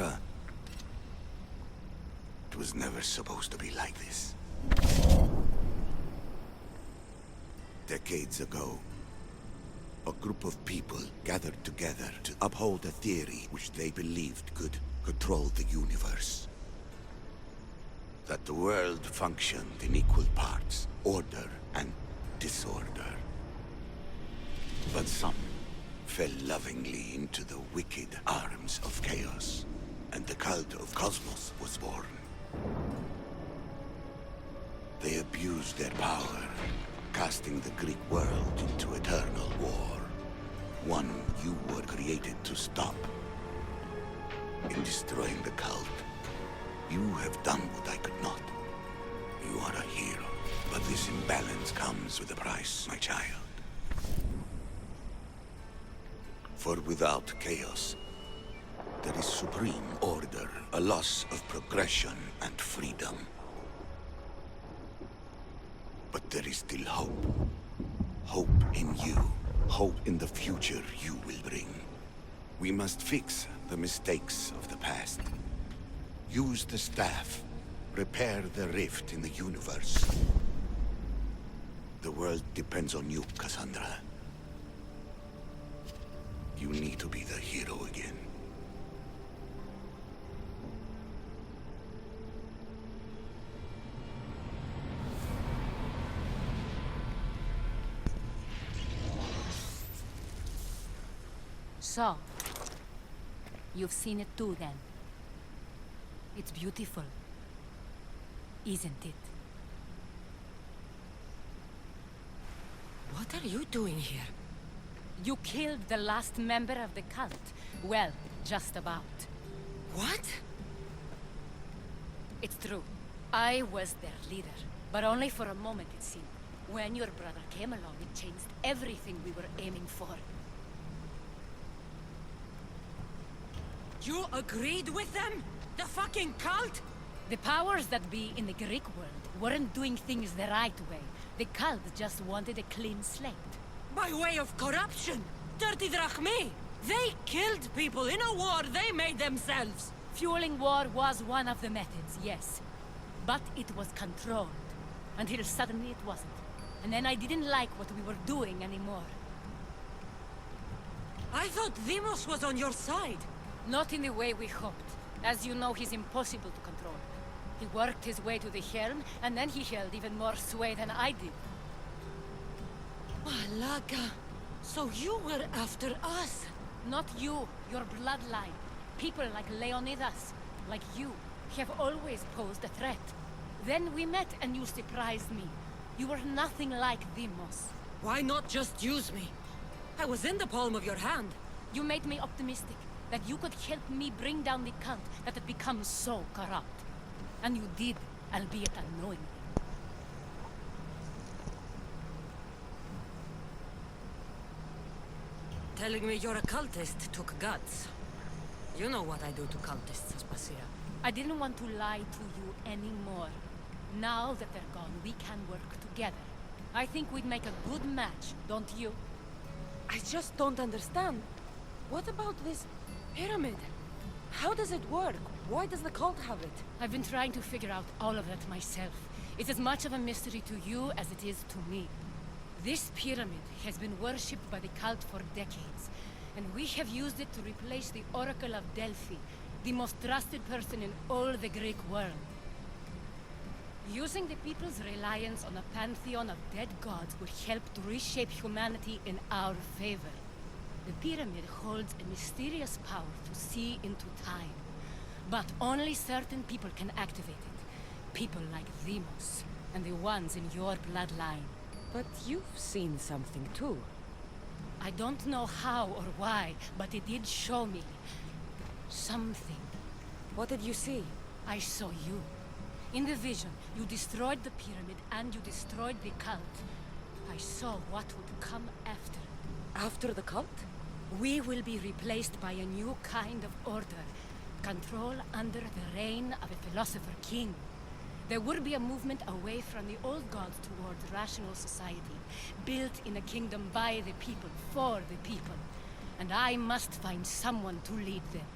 Cassandra, it was never supposed to be like this. Decades ago, a group of people gathered together to uphold a theory which they believed could control the universe. That the world functioned in equal parts, order and disorder. But some fell lovingly into the wicked arms of chaos, and the cult of Cosmos was born. They abused their power, casting the Greek world into eternal war. One you were created to stop. In destroying the cult, you have done what I could not. You are a hero, but this imbalance comes with a price, my child. For without chaos, there is supreme order, a loss of progression and freedom. But there is still hope. Hope in you. Hope in the future you will bring. We must fix the mistakes of the past. Use the staff. Repair the rift in the universe. The world depends on you, Cassandra. You need to be the hero again. So, you've seen it too then. It's beautiful, isn't it? What are you doing here? You killed the last member of the cult. Well, just about. What? It's true. I was their leader, but only for a moment it seemed. When your brother came along, it changed everything we were aiming for. You agreed with them? The fucking cult? The powers that be in the Greek world weren't doing things the right way. The cult just wanted a clean slate. By way of corruption! Dirty drachmi! They killed people in a war they made themselves! Fueling war was one of the methods, yes. But it was controlled. Until suddenly it wasn't. And then I didn't like what we were doing anymore. I thought Demos was on your side. Not in the way we hoped. As you know, he's impossible to control. He worked his way to the helm, and then he held even more sway than I did. Malaga. So you were after us? Not you, your bloodline. People like Leonidas, like you, have always posed a threat. Then we met and you surprised me. You were nothing like Demos. Why not just use me? I was in the palm of your hand. You made me optimistic that you could help me bring down the cult that had become so corrupt. And you did, albeit unknowingly. Telling me you're a cultist took guts. You know what I do to cultists, Aspasia. I didn't want to lie to you anymore. Now that they're gone, we can work together. I think we'd make a good match, don't you? I just don't understand. What about this pyramid? How does it work? Why does the cult have it? I've been trying to figure out all of that myself. It's as much of a mystery to you as it is to me. This pyramid has been worshipped by the cult for decades, and we have used it to replace the Oracle of Delphi, the most trusted person in all the Greek world. Using the people's reliance on a pantheon of dead gods would help to reshape humanity in our favor. The pyramid holds a mysterious power to see into time. But only certain people can activate it. People like Demos, and the ones in your bloodline. But you've seen something too. I don't know how or why, but it did show me something. What did you see? I saw you. In the vision, you destroyed the pyramid and you destroyed the cult. I saw what would come after. After the cult? We will be replaced by a new kind of order. Control under the reign of a philosopher king. There would be a movement away from the old gods towards rational society, built in a kingdom by the people, for the people. And I must find someone to lead them.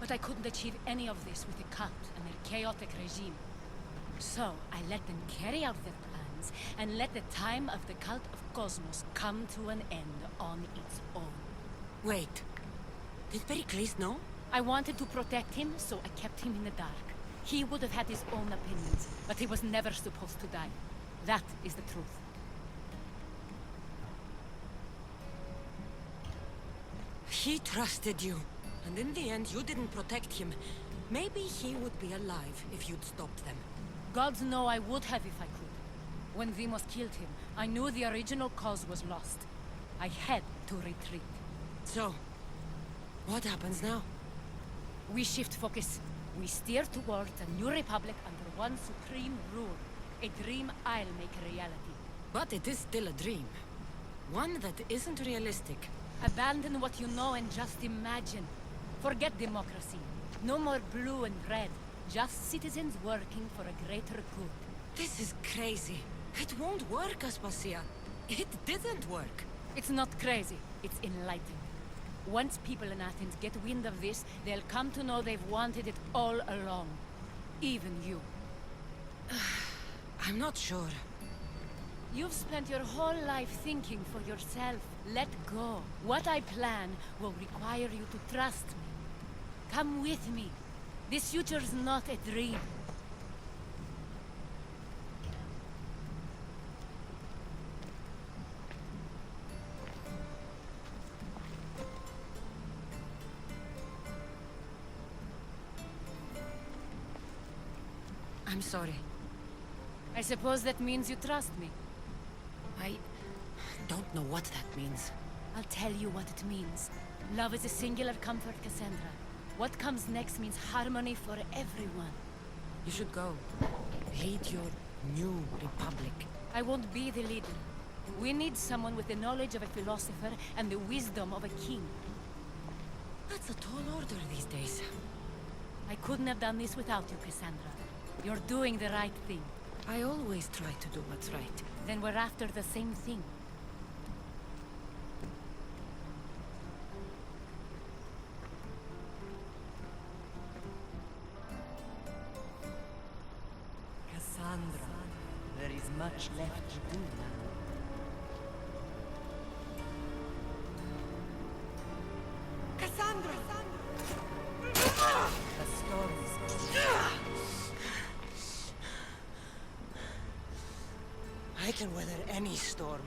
But I couldn't achieve any of this with the cult and their chaotic regime. So, I let them carry out their plans, and let the time of the cult of Cosmos come to an end on its own. Wait. Did Pericles know? I wanted to protect him, so I kept him in the dark. He would have had his own opinions, but he was never supposed to die. That is the truth. He trusted you, and in the end you didn't protect him. Maybe he would be alive if you'd stopped them. Gods know I would have if I could. When Demos killed him, I knew the original cause was lost. I had to retreat. So, what happens now? We shift focus. We steer towards a new republic under one supreme rule. A dream I'll make a reality. But it is still a dream. One that isn't realistic. Abandon what you know and just imagine. Forget democracy. No more blue and red. Just citizens working for a greater good. This is crazy. It won't work, Aspasia. It didn't work. It's not crazy. It's enlightening. Once people in Athens get wind of this, they'll come to know they've wanted it all along. Even you. I'm not sure. You've spent your whole life thinking for yourself. Let go. What I plan will require you to trust me. Come with me. This future's not a dream. I'm sorry. I suppose that means you trust me. I don't know what that means. I'll tell you what it means. Love is a singular comfort, Cassandra. What comes next means harmony for everyone. You should go. Lead your new republic. I won't be the leader. We need someone with the knowledge of a philosopher and the wisdom of a king. That's a tall order these days. I couldn't have done this without you, Cassandra. You're doing the right thing. I always try to do what's right. Then we're after the same thing. Cassandra, there is much left to do now. Cassandra! The storm is coming. I can weather any storm.